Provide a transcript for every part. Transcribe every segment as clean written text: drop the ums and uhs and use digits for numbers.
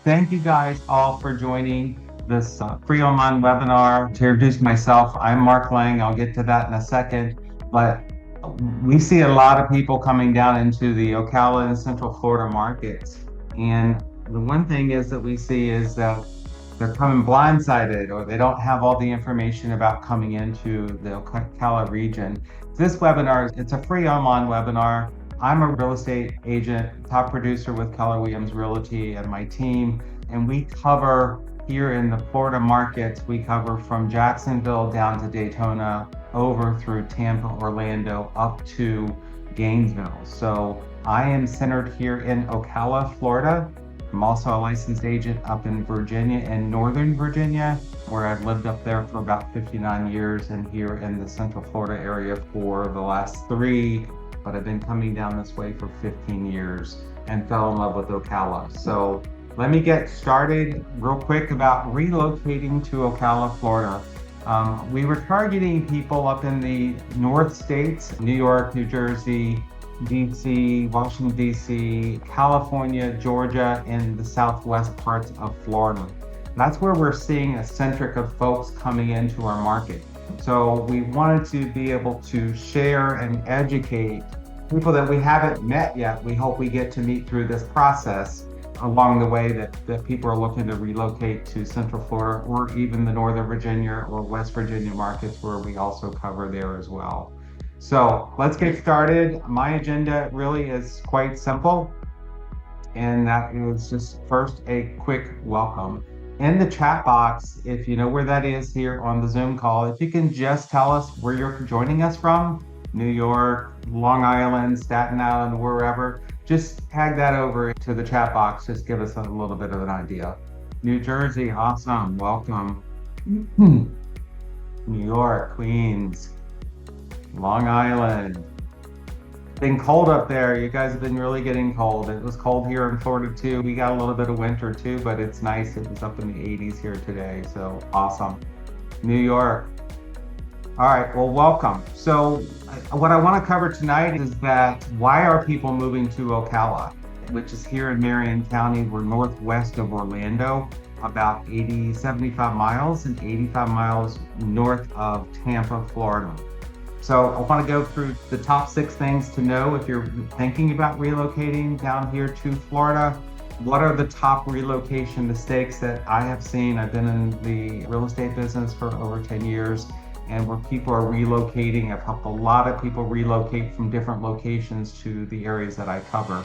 Thank you guys all for joining this free online webinar. To introduce myself, I'm Mark Lang. I'll get to that in a second. But we see a lot of people coming down into the Ocala and Central Florida markets. And the one thing is that we see is that they're coming blindsided, or they don't have all the information about coming into the Ocala region. This webinar, it's a free online webinar. I'm a real estate agent, top producer with Keller Williams Realty and my team, and we cover here in the Florida markets, we cover from Jacksonville down to Daytona, over through Tampa, Orlando, up to Gainesville. So I am centered here in Ocala, Florida. I'm also a licensed agent up in Virginia and Northern Virginia, where I've lived up there for about 59 years, and here in the Central Florida area for the last 3, but I've been coming down this way for 15 years and fell in love with Ocala. So let me get started real quick about relocating to Ocala, Florida. We were targeting people up in the North states, New York, New Jersey, DC, Washington, DC, California, Georgia, and the southwest parts of Florida. That's where we're seeing a centric of folks coming into our market. So we wanted to be able to share and educate people that we haven't met yet. We hope we get to meet through this process along the way that people are looking to relocate to Central Florida, or even the Northern Virginia or West Virginia markets, where we also cover there as well. So let's get started. My agenda really is quite simple, and that is just first a quick welcome. In the chat box, if you know where that is here on the Zoom call, if you can just tell us where you're joining us from, New York, Long Island, Staten Island, wherever, just tag that over to the chat box. Just give us a little bit of an idea. New Jersey, awesome, welcome. New York, Queens, Long Island. Been cold up there. You guys have been really getting cold. It was cold here in Florida too. We got a little bit of winter too, but it's nice. It was up in the 80s here today, so awesome. New York. All right, well, welcome. So what I want to cover tonight is that why are people moving to Ocala, which is here in Marion County. We're northwest of Orlando, about 75 miles and 85 miles north of Tampa, Florida. So I want to go through the top 6 things to know if you're thinking about relocating down here to Florida. What are the top relocation mistakes that I have seen? I've been in the real estate business for over 10 years, and where people are relocating, I've helped a lot of people relocate from different locations to the areas that I cover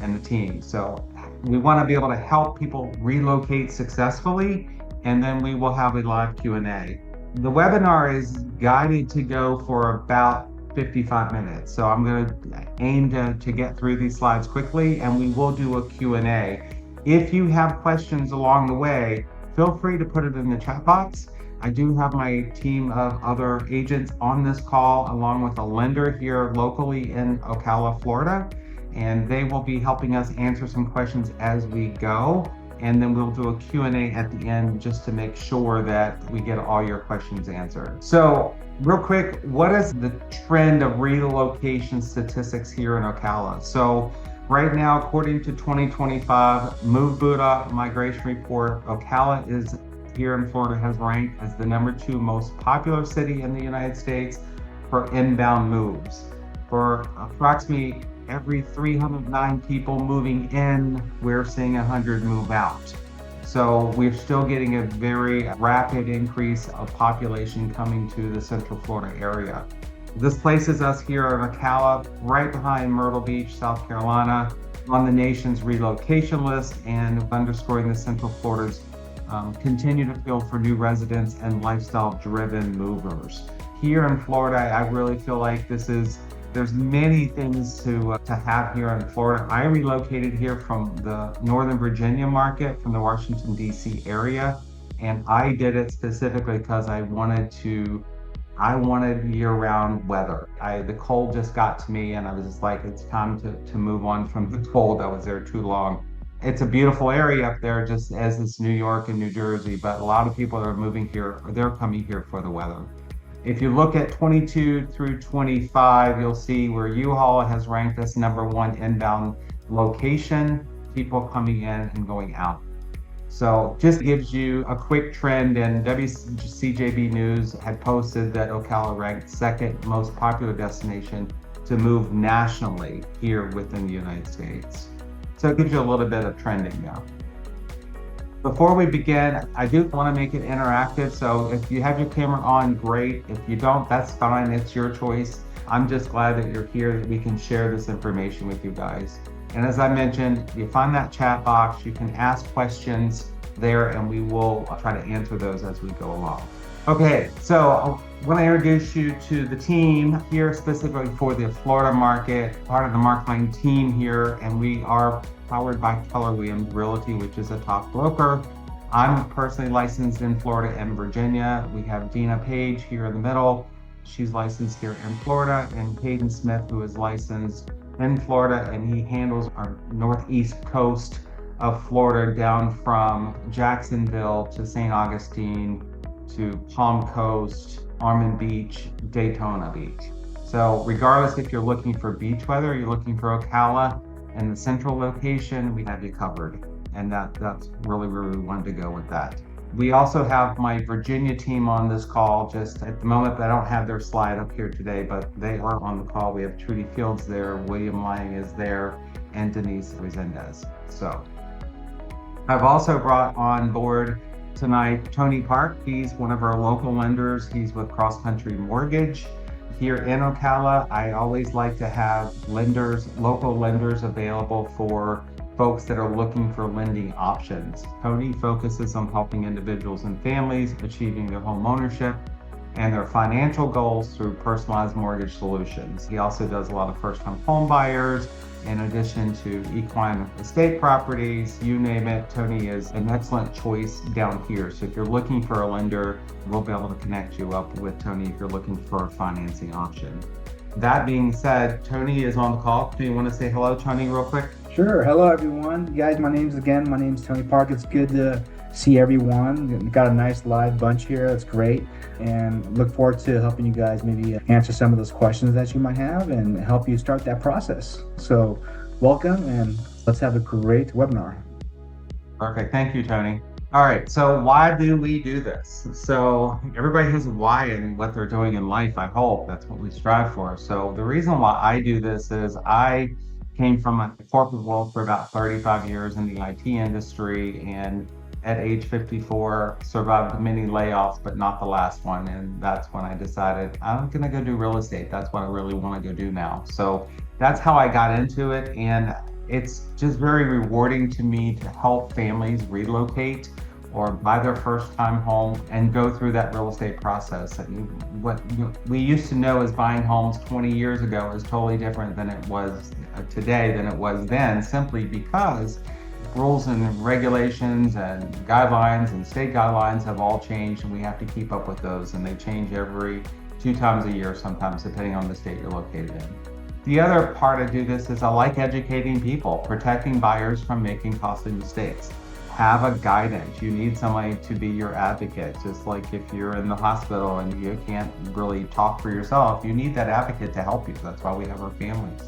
and the team. So we want to be able to help people relocate successfully, and then we will have a live Q&A. The webinar is guided to go for about 55 minutes. So I'm going to aim to get through these slides quickly, and we will do a Q&A. If you have questions along the way, feel free to put it in the chat box. I do have my team of other agents on this call, along with a lender here locally in Ocala, Florida, and they will be helping us answer some questions as we go. And then we'll do a Q&A at the end just to make sure that we get all your questions answered. So real quick, what is the trend of relocation statistics here in Ocala? So right now, according to 2025 Move Buddha Migration Report, Ocala is here in Florida has ranked as the #2 most popular city in the United States for inbound moves. For approximately every 309 people moving in, we're seeing 100 move out. So we're still getting a very rapid increase of population coming to the Central Florida area. This places us here in Ocala, right behind Myrtle Beach, South Carolina, on the nation's relocation list, and underscoring the Central Florida's continue to feel for new residents and lifestyle-driven movers. Here in Florida, I really feel like there's many things to have here in Florida. I relocated here from the Northern Virginia market, from the Washington, DC area, and I did it specifically because I wanted year-round weather. The cold just got to me, and I was just like, it's time to move on from the cold. I was there too long. It's a beautiful area up there, just as is New York and New Jersey, but a lot of people that are moving here, they're coming here for the weather. If you look at 22 through 25, you'll see where U-Haul has ranked us #1 inbound location, people coming in and going out. So just gives you a quick trend, and WCJB News had posted that Ocala ranked second most popular destination to move nationally here within the United States. So it gives you a little bit of trending now. Before we begin, I do want to make it interactive. So if you have your camera on, great. If you don't, that's fine. It's your choice. I'm just glad that you're here, that we can share this information with you guys. And as I mentioned, you find that chat box, you can ask questions there, and we will try to answer those as we go along. Okay, so I want to introduce you to the team here specifically for the Florida market, part of the marketing team here, and we are powered by Keller Williams Realty, which is a top broker. I'm personally licensed in Florida and Virginia. We have Dina Page here in the middle. She's licensed here in Florida, and Caden Smith, who is licensed in Florida, and he handles our northeast coast of Florida down from Jacksonville to St. Augustine to Palm Coast, Ormond Beach, Daytona Beach. So regardless if you're looking for beach weather, you're looking for Ocala and the central location, we have you covered. And that's really where we wanted to go with that. We also have my Virginia team on this call. Just at the moment, I don't have their slide up here today, but they are on the call. We have Trudy Fields there, William Lang is there, and Denise Resendez. So I've also brought on board tonight Tony Park. He's one of our local lenders. He's with Cross Country Mortgage here in Ocala. I always like to have local lenders available for folks that are looking for lending options. Tony focuses on helping individuals and families achieving their home ownership and their financial goals through personalized mortgage solutions. He also does a lot of first-time home buyers, in addition to equine estate properties, you name it. Tony is an excellent choice down here. So if you're looking for a lender, we'll be able to connect you up with Tony if you're looking for a financing option. That being said, Tony is on the call. Do you want to say hello, Tony, real quick? Sure. Hello, everyone. Guys, my name's Tony Park. It's good to see everyone. Got a nice live bunch here. That's great. And look forward to helping you guys maybe answer some of those questions that you might have and help you start that process. So welcome, and let's have a great webinar. Perfect. Thank you, Tony. All right. So why do we do this? So everybody has a why in what they're doing in life. I hope that's what we strive for. So the reason why I do this is I came from a corporate world for about 35 years in the IT industry, and at age 54 survived many layoffs, but not the last one. And that's when I decided I'm gonna go do real estate. That's what I really want to go do now. So that's how I got into it, and it's just very rewarding to me to help families relocate or buy their first time home and go through that real estate process. What we used to know as buying homes 20 years ago is totally different than it was today than it was then, simply because rules and regulations and guidelines and state guidelines have all changed, and we have to keep up with those, and they change every 2 times a year sometimes, depending on the state you're located in. The other part I do this is I like educating people, protecting buyers from making costly mistakes. Have a guidance. You need somebody to be your advocate. Just like if you're in the hospital and you can't really talk for yourself, you need that advocate to help you. That's why we have our families.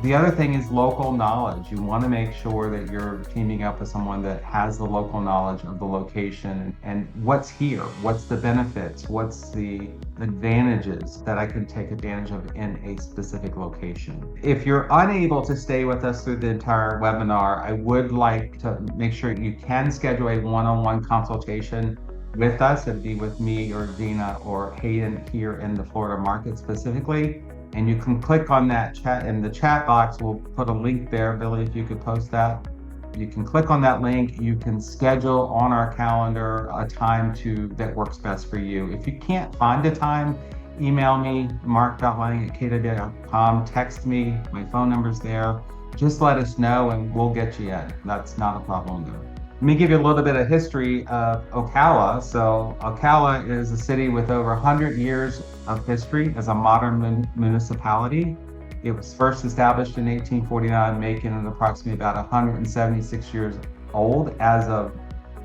The other thing is local knowledge. You want to make sure that you're teaming up with someone that has the local knowledge of the location and what's here, what's the benefits, what's the advantages that I can take advantage of in a specific location. If you're unable to stay with us through the entire webinar, I would like to make sure you can schedule a one-on-one consultation with us. It'd be with me or Dina or Hayden here in the Florida market specifically. And you can click on that chat in the chat box. We'll put a link there. Billy, if you could post that. You can click on that link. You can schedule on our calendar a time that works best for you. If you can't find a time, email me, mark.lang@kda.com, text me, my phone number's there. Just let us know and we'll get you in. That's not a problem though. Let me give you a little bit of history of Ocala. So Ocala is a city with over 100 years of history as a modern municipality. It was first established in 1849, making it approximately about 176 years old as of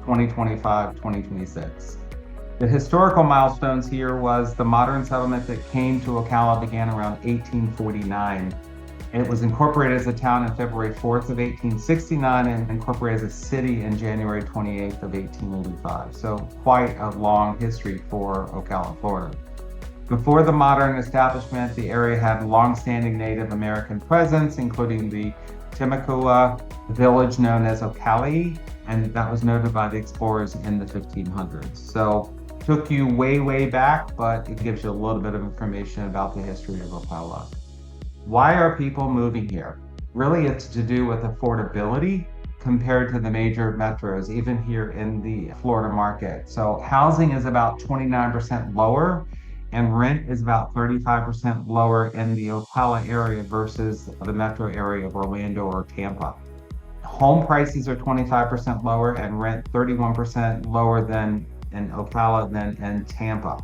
2025, 2026. The historical milestones here was the modern settlement that came to Ocala began around 1849. It was incorporated as a town on February 4th of 1869 and incorporated as a city in January 28th of 1885. So quite a long history for Ocala, Florida. Before the modern establishment, the area had long-standing Native American presence, including the Timucua village known as Ocala, and that was noted by the explorers in the 1500s. So took you way, way back, but it gives you a little bit of information about the history of Ocala. Why are people moving here? Really, it's to do with affordability compared to the major metros, even here in the Florida market. So housing is about 29% lower and rent is about 35% lower in the Ocala area versus the metro area of Orlando or Tampa. Home prices are 25% lower and rent 31% lower than in Ocala than in Tampa.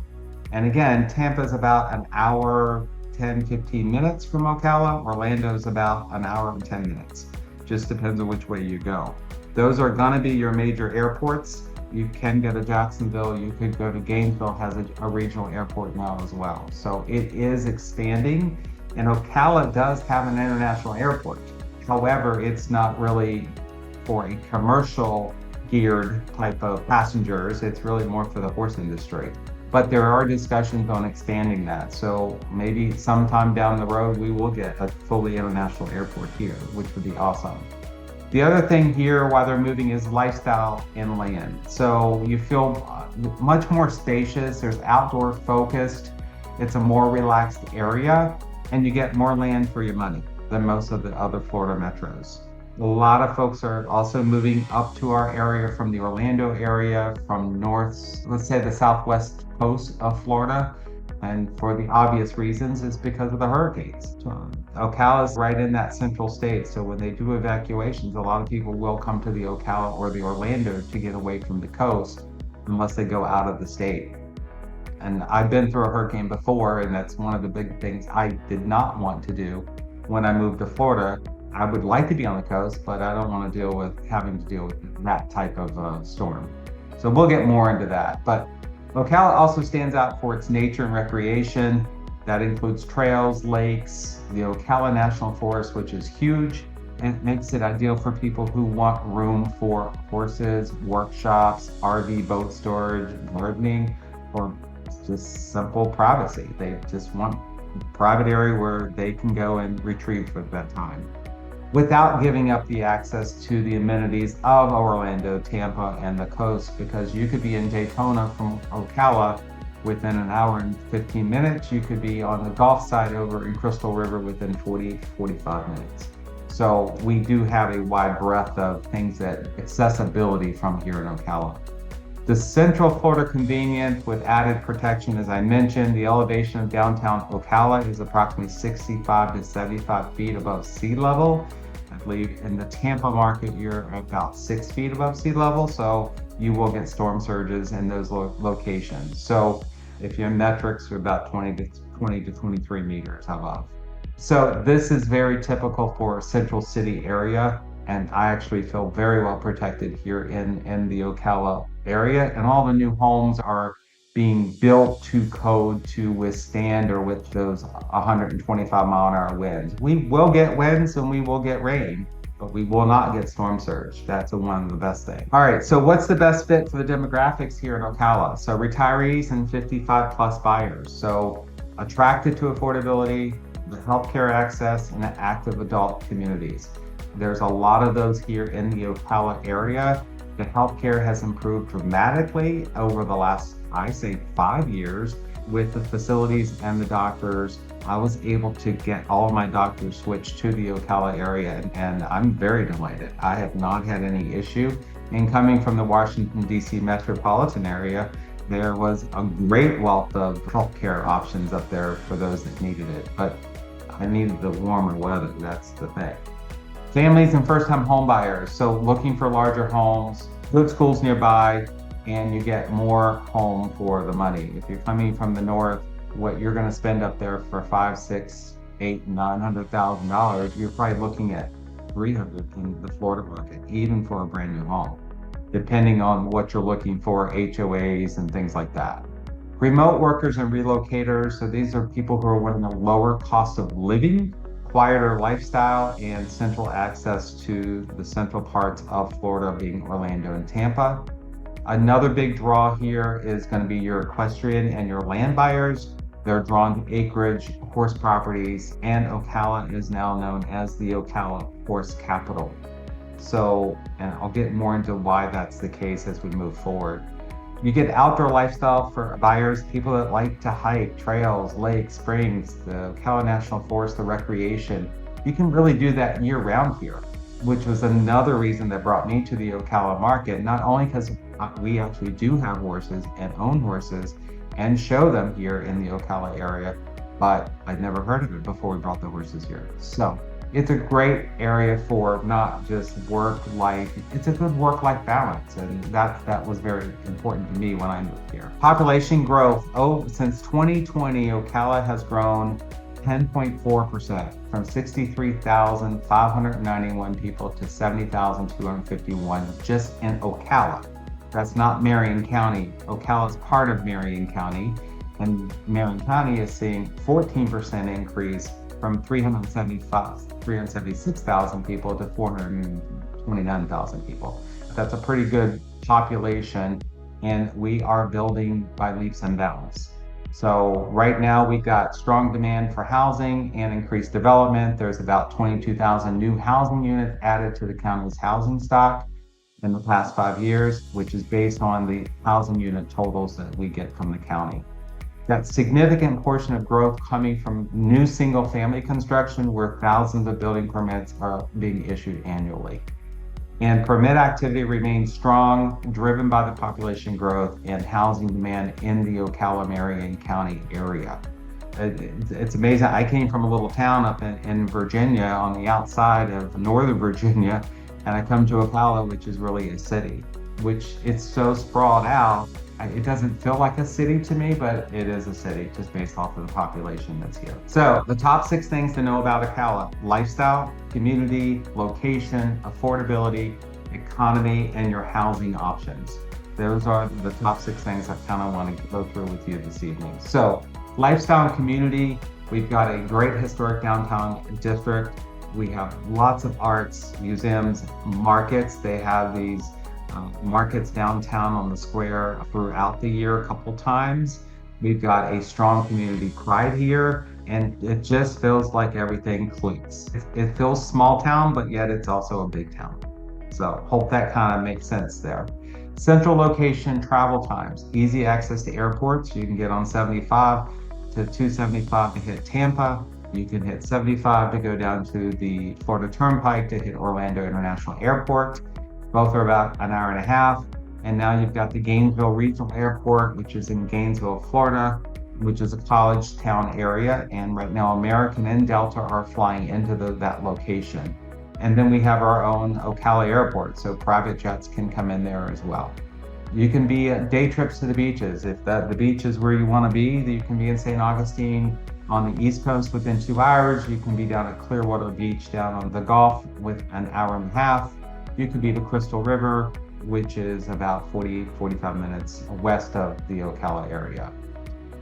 And again, Tampa is about an hour, 10, 15 minutes from Ocala. Orlando is about an hour and 10 minutes. Just depends on which way you go. Those are gonna be your major airports. You can go to Jacksonville, you could go to Gainesville, has a regional airport now as well. So it is expanding, and Ocala does have an international airport. However, it's not really for a commercial geared type of passengers. It's really more for the horse industry. But there are discussions on expanding that. So maybe sometime down the road, we will get a fully international airport here, which would be awesome. The other thing here while they're moving is lifestyle inland. So you feel much more spacious, there's outdoor focused, it's a more relaxed area, and you get more land for your money than most of the other Florida metros. A lot of folks are also moving up to our area from the Orlando area, from north, let's say the southwest coast of Florida. And for the obvious reasons is because of the hurricanes. Ocala is right in that central state. So when they do evacuations, a lot of people will come to the Ocala or the Orlando to get away from the coast unless they go out of the state. And I've been through a hurricane before, and that's one of the big things I did not want to do when I moved to Florida. I would like to be on the coast, but I don't want to deal with having to deal with that type of storm. So we'll get more into that. But Ocala also stands out for its nature and recreation. That includes trails, lakes, the Ocala National Forest, which is huge, and it makes it ideal for people who want room for horses, workshops, RV boat storage, gardening, or just simple privacy. They just want a private area where they can go and retrieve for that time, without giving up the access to the amenities of Orlando, Tampa, and the coast, because you could be in Daytona from Ocala within an hour and 15 minutes. You could be on the Gulf side over in Crystal River within 40, 45 minutes. So we do have a wide breadth of things that accessibility from here in Ocala. The Central Florida convenience with added protection, as I mentioned, the elevation of downtown Ocala is approximately 65 to 75 feet above sea level. I believe in the Tampa market, you're about 6 feet above sea level, so you will get storm surges in those locations. So if your metrics are about 20 to 23 meters above. So this is very typical for a central city area, and I actually feel very well protected here in the Ocala area, and all the new homes are being built to code to withstand or with those 125 mile an hour winds. We will get winds and we will get rain, but we will not get storm surge. That's one of the best things. All right, so what's the best fit for the demographics here in Ocala? So retirees and 55 plus buyers. So attracted to affordability, the healthcare access, and the active adult communities. There's a lot of those here in the Ocala area. The healthcare has improved dramatically over the last, I say, 5 years with the facilities and the doctors. I was able to get all of my doctors switched to the Ocala area, and I'm very delighted. I have not had any issue. And coming from the Washington, D.C. metropolitan area, there was a great wealth of healthcare options up there for those that needed it. But I needed the warmer weather, that's the thing. Families and first-time home buyers, so looking for larger homes, good schools nearby, and you get more home for the money. If you're coming from the north, what you're going to spend up there for $500,000, $600,000, $800,000, $900,000, you're probably looking at $300,000 in the Florida market, even for a brand new home, depending on what you're looking for, HOAs and things like that. Remote workers and relocators, so these are people who are wanting a lower cost of living quieter lifestyle, and central access to the central parts of Florida, being Orlando and Tampa. Another big draw here is going to be your equestrian and your land buyers. They're drawn to acreage, horse properties, and Ocala is now known as the Ocala Horse Capital. So, and I'll get more into why that's the case as we move forward. You get outdoor lifestyle for buyers, people that like to hike, trails, lakes, springs, the Ocala National Forest, the recreation. You can really do that year round here, which was another reason that brought me to the Ocala market, not only because we actually do have horses and own horses and show them here in the Ocala area, but I'd never heard of it before we brought the horses here. So it's a great area for not just work life, it's a good work-life balance, and that was very important to me when I moved here. Population growth, since 2020, Ocala has grown 10.4% from 63,591 people to 70,251 just in Ocala. That's not Marion County. Ocala is part of Marion County, and Marion County is seeing 14% increase from 376,000 people to 429,000 people. That's a pretty good population, and we are building by leaps and bounds. So right now we've got strong demand for housing and increased development. There's about 22,000 new housing units added to the county's housing stock in the past 5 years, which is based on the housing unit totals that we get from the county. That significant portion of growth coming from new single family construction, where thousands of building permits are being issued annually. And permit activity remains strong, driven by the population growth and housing demand in the Ocala Marion County area. It's amazing. I came from a little town up in Virginia, on the outside of Northern Virginia, and I come to Ocala, which is really a city, which it's so sprawled out. It doesn't feel like a city to me, but it is a city just based off of the population that's here. So the top 6 things to know about Ocala: lifestyle, community, location, affordability, economy, and your housing options. Those are the top 6 things I kind of want to go through with you this evening. So lifestyle and community, we've got a great historic downtown district. We have lots of arts, museums, markets. They have these markets downtown on the square throughout the year a couple times. We've got a strong community pride here, and it just feels like everything clicks. It feels small town, but yet it's also a big town. So hope that kind of makes sense there. Central location, travel times, easy access to airports. You can get on 75 to 275 to hit Tampa. You can hit 75 to go down to the Florida Turnpike to hit Orlando International Airport. Both are about an hour and a half. And now you've got the Gainesville Regional Airport, which is in Gainesville, Florida, which is a college town area. And right now, American and Delta are flying into that location. And then we have our own Ocala Airport, so private jets can come in there as well. You can be day trips to the beaches. If the beach is where you want to be, you can be in St. Augustine on the East Coast within 2 hours. You can be down at Clearwater Beach down on the Gulf with an hour and a half. You could be to Crystal River, which is about 45 minutes west of the Ocala area.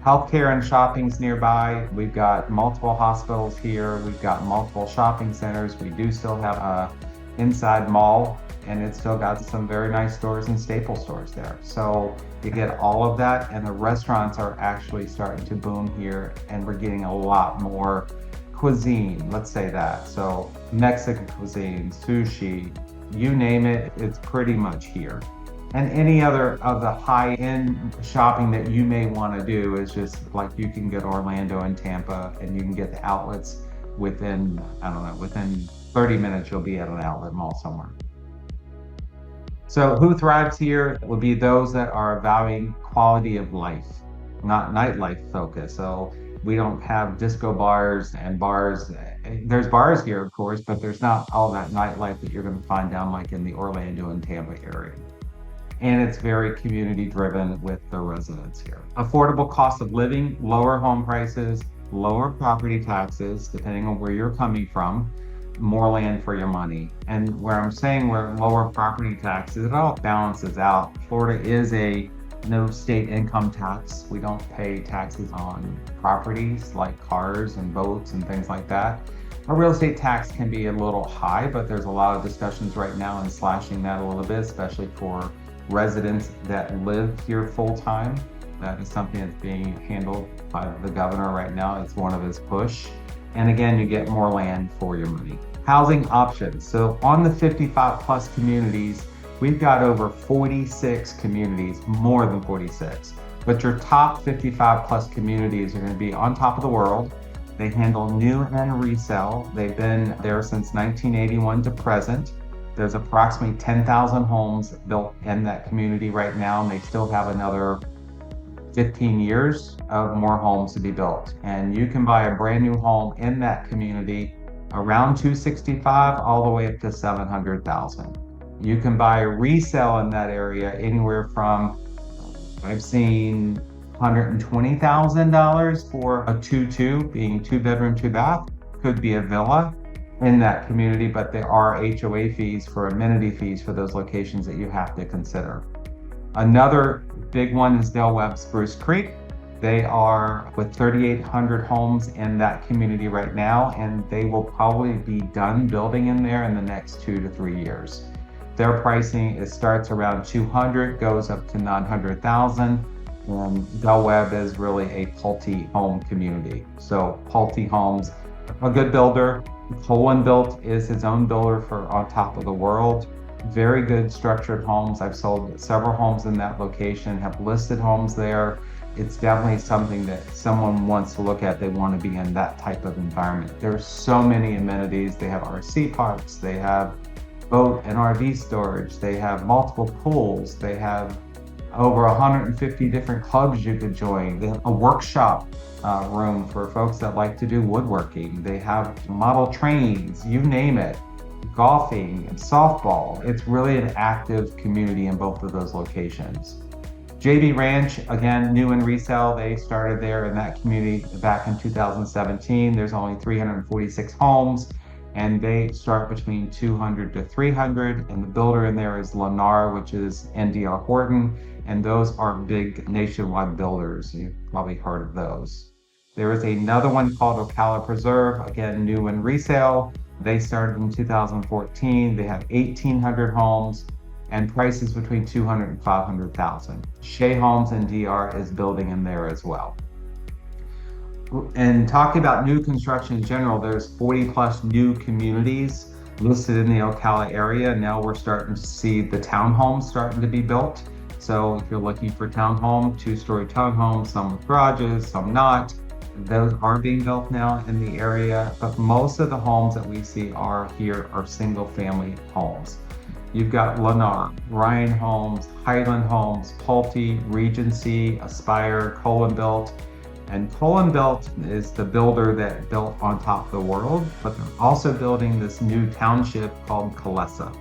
Healthcare and shopping's nearby. We've got multiple hospitals here. We've got multiple shopping centers. We do still have a inside mall, and it's still got some very nice stores and staple stores there. So you get all of that, and the restaurants are actually starting to boom here, and we're getting a lot more cuisine, let's say that. So Mexican cuisine, sushi, you name it, it's pretty much here. And any other of the high-end shopping that you may want to do is just like you can get Orlando and Tampa, and you can get the outlets within 30 minutes, you'll be at an outlet mall somewhere. So who thrives here would be those that are valuing quality of life, not nightlife focus. So we don't have disco bars and bars. There's bars here, of course, but there's not all that nightlife that you're going to find down like in the Orlando and Tampa area. And it's very community driven with the residents here. Affordable cost of living, lower home prices, lower property taxes, depending on where you're coming from, more land for your money. And where I'm saying we're lower property taxes, it all balances out. Florida is a no state income tax. We don't pay taxes on properties like cars and boats and things like that. A real estate tax can be a little high, but there's a lot of discussions right now in slashing that a little bit, especially for residents that live here full time. That is something that's being handled by the governor right now. It's one of his push. And again, you get more land for your money. Housing options. So on the 55 plus communities, we've got over 46 communities, more than 46. But your top 55 plus communities are going to be on top of the world. They handle new and resale. They've been there since 1981 to present. There's approximately 10,000 homes built in that community right now, and they still have another 15 years of more homes to be built. And you can buy a brand new home in that community around 265 all the way up to 700,000. You can buy a resale in that area anywhere from, I've seen $120,000 for a 2-2, being 2 bedroom, 2 bath. Could be a villa in that community, but there are HOA fees for amenity fees for those locations that you have to consider. Another big one is Del Webb Spruce Creek. They are with 3,800 homes in that community right now, and they will probably be done building in there in the next 2 to 3 years. Their pricing, it starts around 200, goes up to 900,000. And Del Webb is really a Pulte home community. So Pulte Homes, a good builder. Colin Built is his own builder for on top of the world. Very good structured homes. I've sold several homes in that location, have listed homes there. It's definitely something that someone wants to look at. They want to be in that type of environment. There's so many amenities. They have RC parks, they have boat and RV storage, they have multiple pools, they have over 150 different clubs you could join. They have a workshop room for folks that like to do woodworking. They have model trains, you name it, golfing and softball. It's really an active community in both of those locations. JB Ranch, again, new and resale. They started there in that community back in 2017. There's only 346 homes, and they start between 200 to 300. And the builder in there is Lennar, which is NDR Horton. And those are big nationwide builders. You've probably heard of those. There is another one called Ocala Preserve, again, new and resale. They started in 2014. They have 1,800 homes and prices between 200 and 500,000. Shea Homes and DR is building in there as well. And talking about new construction in general, there's 40 plus new communities listed in the Ocala area. Now we're starting to see the townhomes starting to be built. So if you're looking for townhome, 2-story townhomes, some with garages, some not, those are being built now in the area. But most of the homes that we see are single family homes. You've got Lennar, Ryan Homes, Highland Homes, Pulte, Regency, Aspire, Colin Built. And Colin Built is the builder that built on top of the world, but they're also building this new township called Calessa.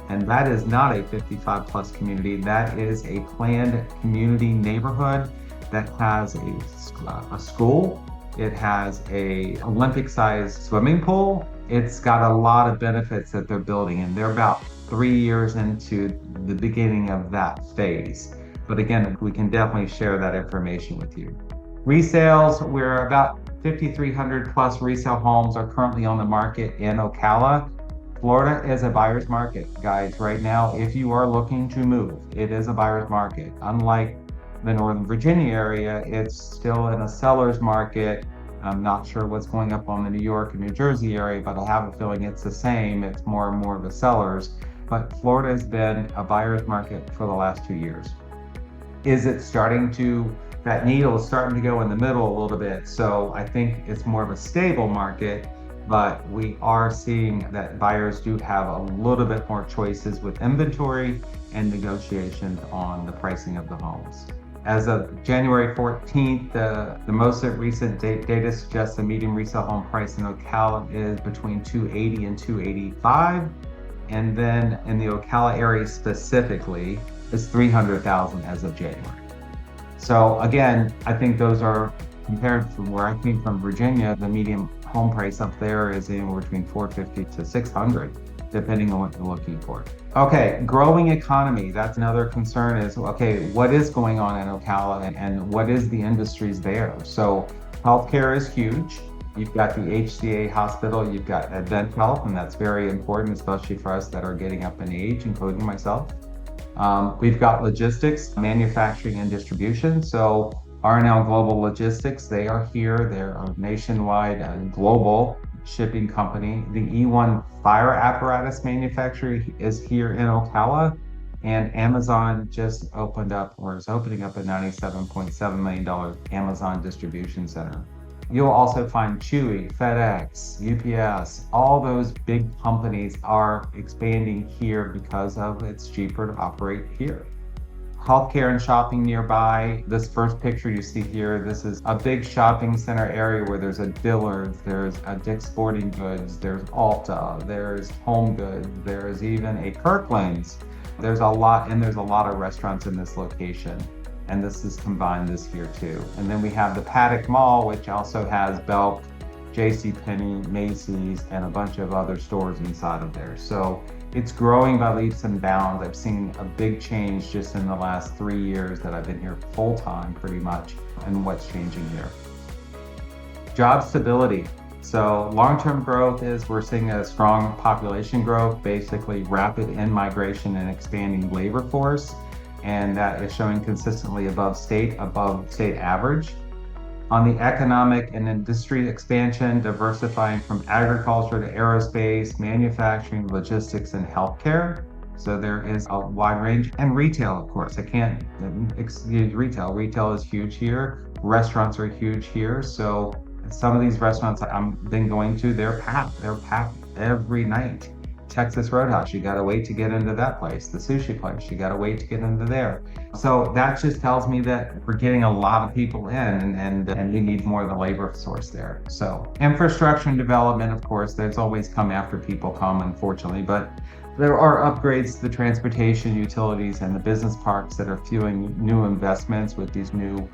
And that is not a 55 plus community. That is a planned community neighborhood that has a school. It has a Olympic sized swimming pool. It's got a lot of benefits that they're building, and they're about 3 years into the beginning of that phase. But again, we can definitely share that information with you. Resales, we're about 5,300 plus resale homes are currently on the market in Ocala. Florida is a buyer's market, guys, right now. If you are looking to move, it is a buyer's market. Unlike the Northern Virginia area, it's still in a seller's market. I'm not sure what's going up on the New York and New Jersey area, but I have a feeling it's the same. It's more and more of a seller's. But Florida has been a buyer's market for the last 2 years. Is it starting to, that needle is starting to go in the middle a little bit. So I think it's more of a stable market, but we are seeing that buyers do have a little bit more choices with inventory and negotiations on the pricing of the homes. As of January 14th, the most recent data suggests the median resale home price in Ocala is between $280,000 and $285,000. And then in the Ocala area specifically, it's $300,000 as of January. So again, I think those are, compared to where I came from, Virginia, the median home price up there is anywhere between $450,000 to $600,000, depending on what you're looking for. Okay, growing economy. That's another concern is, okay, what is going on in Ocala and what is the industries there? So healthcare is huge. You've got the HCA hospital, you've got Advent Health, and that's very important, especially for us that are getting up in age, including myself. We've got logistics, manufacturing, and distribution. So R&L Global Logistics, they are here. They're a nationwide global shipping company. The E1 fire apparatus manufacturer is here in Ocala. And Amazon just opened up or is opening up a $97.7 million Amazon distribution center. You'll also find Chewy, FedEx, UPS, all those big companies are expanding here because of it's cheaper to operate here. Healthcare and shopping nearby. This first picture you see here, this is a big shopping center area where there's a Dillard's, there's a Dick's Sporting Goods, there's Ulta, there's Home Goods, there's even a Kirkland's. There's a lot of restaurants in this location. And this is combined this year too. And then we have the Paddock Mall, which also has Belk, JCPenney, Macy's, and a bunch of other stores inside of there. So it's growing by leaps and bounds. I've seen a big change just in the last 3 years that I've been here full time pretty much, and what's changing here. Job stability. So long-term growth is we're seeing a strong population growth, basically rapid in-migration and expanding labor force. And that is showing consistently above state average. On the economic and industry expansion, diversifying from agriculture to aerospace, manufacturing, logistics, and healthcare. So there is a wide range. And retail, of course, I can't exclude retail. Retail is huge here. Restaurants are huge here. So some of these restaurants I've been going to, they're packed every night. Texas Roadhouse, you gotta wait to get into that place. The sushi place, you gotta wait to get into there. So that just tells me that we're getting a lot of people in and we need more of the labor source there. So infrastructure and development, of course, there's always come after people come, unfortunately, but there are upgrades to the transportation, utilities, and the business parks that are fueling new investments with these new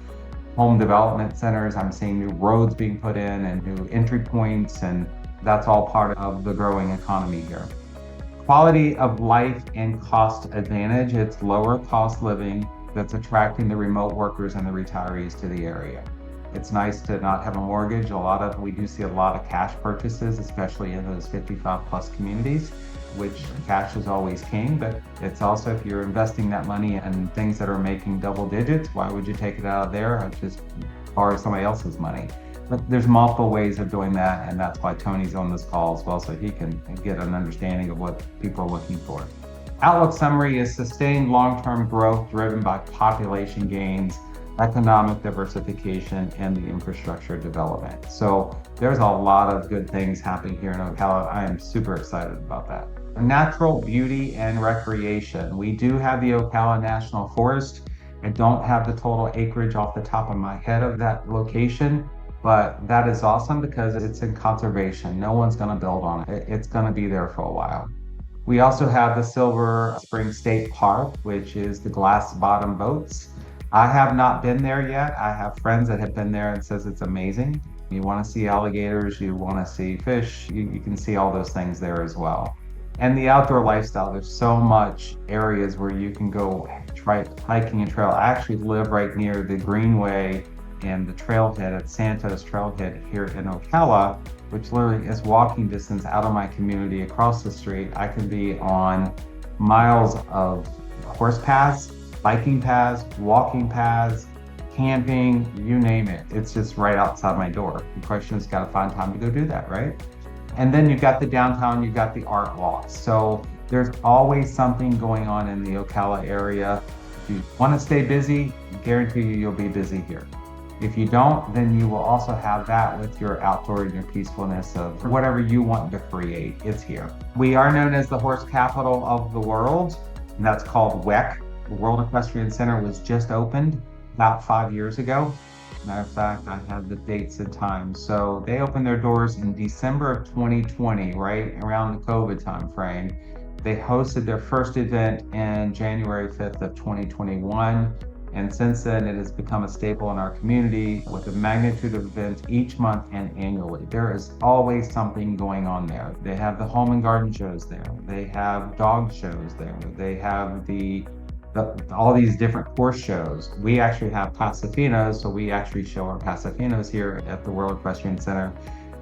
home development centers. I'm seeing new roads being put in and new entry points, and that's all part of the growing economy here. Quality of life and cost advantage. It's lower cost living that's attracting the remote workers and the retirees to the area. It's nice to not have a mortgage. We do see a lot of cash purchases, especially in those 55 plus communities, which cash is always king, but it's also if you're investing that money in things that are making double digits, why would you take it out of there or just borrow somebody else's money? But there's multiple ways of doing that, and that's why Tony's on this call as well, so he can get an understanding of what people are looking for. Outlook summary is sustained long-term growth driven by population gains, economic diversification, and the infrastructure development. So there's a lot of good things happening here in Ocala. I am super excited about that. Natural beauty and recreation. We do have the Ocala National Forest. I don't have the total acreage off the top of my head of that location, but that is awesome because it's in conservation. No one's going to build on it. It's going to be there for a while. We also have the Silver Spring State Park, which is the glass bottom boats. I have not been there yet. I have friends that have been there and says it's amazing. You want to see alligators, you want to see fish, you can see all those things there as well. And the outdoor lifestyle, there's so much areas where you can go try hiking and trail. I actually live right near the Greenway and the trailhead at Santos Trailhead here in Ocala, which literally is walking distance out of my community across the street. I can be on miles of horse paths, biking paths, walking paths, camping, you name it. It's just right outside my door. The question is, got to find time to go do that, right? And then you've got the downtown, you've got the art walks. So there's always something going on in the Ocala area. If you want to stay busy, I guarantee you'll be busy here. If you don't, then you will also have that with your outdoor and your peacefulness of whatever you want to create. It's here. We are known as the horse capital of the world, and that's called WEC. The World Equestrian Center was just opened about 5 years ago. Matter of fact, I have the dates and times. So they opened their doors in December of 2020, right around the COVID time frame. They hosted their first event in January 5th of 2021. And since then, it has become a staple in our community with a magnitude of events each month and annually. There is always something going on there. They have the home and garden shows there. They have dog shows there. They have all these different horse shows. We actually have Pasafinos, so we actually show our Pasafinos here at the World Equestrian Center.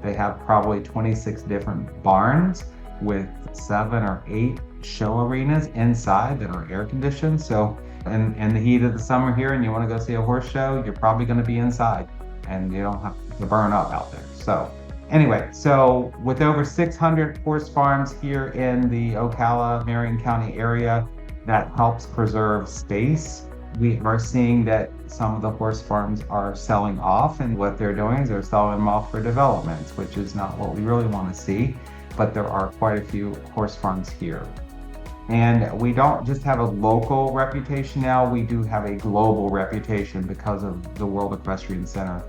They have probably 26 different barns with 7 or 8 show arenas inside that are air conditioned. So in the heat of the summer here and you want to go see a horse show, you're probably going to be inside and you don't have to burn up out there. So anyway, so with over 600 horse farms here in the Ocala, Marion County area, that helps preserve space. We are seeing that some of the horse farms are selling off, and what they're doing is they're selling them off for developments, which is not what we really want to see, but there are quite a few horse farms here. And we don't just have a local reputation now, we do have a global reputation because of the World Equestrian Center.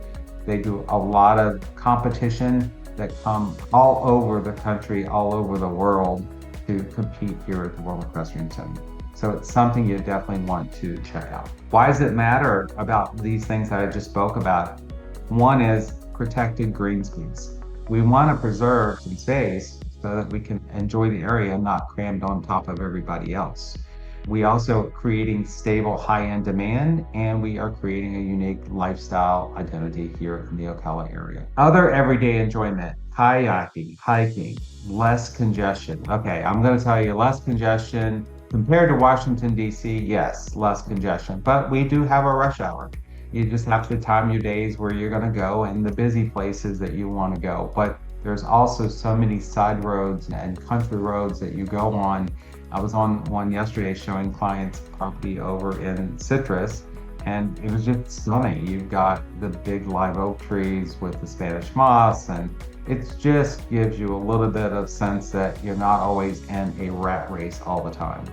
They do a lot of competition that come all over the country, all over the world to compete here at the World Equestrian Center. So it's something you definitely want to check out. Why does it matter about these things that I just spoke about? One is protected green space. We want to preserve some space so that we can enjoy the area, not crammed on top of everybody else. We also are creating stable high-end demand, and we are creating a unique lifestyle identity here in the Ocala area. Other everyday enjoyment, kayaking, hiking, less congestion. Okay, I'm going to tell you less congestion. Compared to Washington, D.C., yes, less congestion, but we do have a rush hour. You just have to time your days where you're going to go and the busy places that you want to go. But there's also so many side roads and country roads that you go on. I was on one yesterday showing clients property over in Citrus, and it was just stunning. You've got the big live oak trees with the Spanish moss, and it just gives you a little bit of sense that you're not always in a rat race all the time.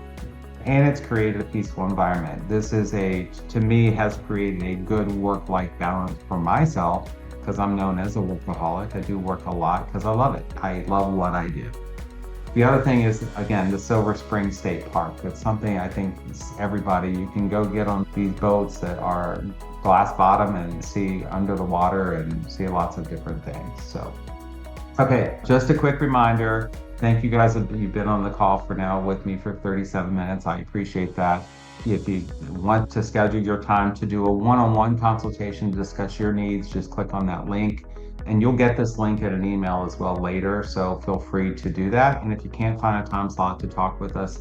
And it's created a peaceful environment. This is to me, has created a good work-life balance for myself because I'm known as a workaholic. I do work a lot because I love it. I love what I do. The other thing is, again, the Silver Spring State Park. It's something I think everybody, you can go get on these boats that are glass bottom and see under the water and see lots of different things. So, okay, just a quick reminder. Thank you guys. You've been on the call for now with me for 37 minutes. I appreciate that. If you want to schedule your time to do a one-on-one consultation to discuss your needs, just click on that link. And you'll get this link in an email as well later, so feel free to do that. And if you can't find a time slot to talk with us,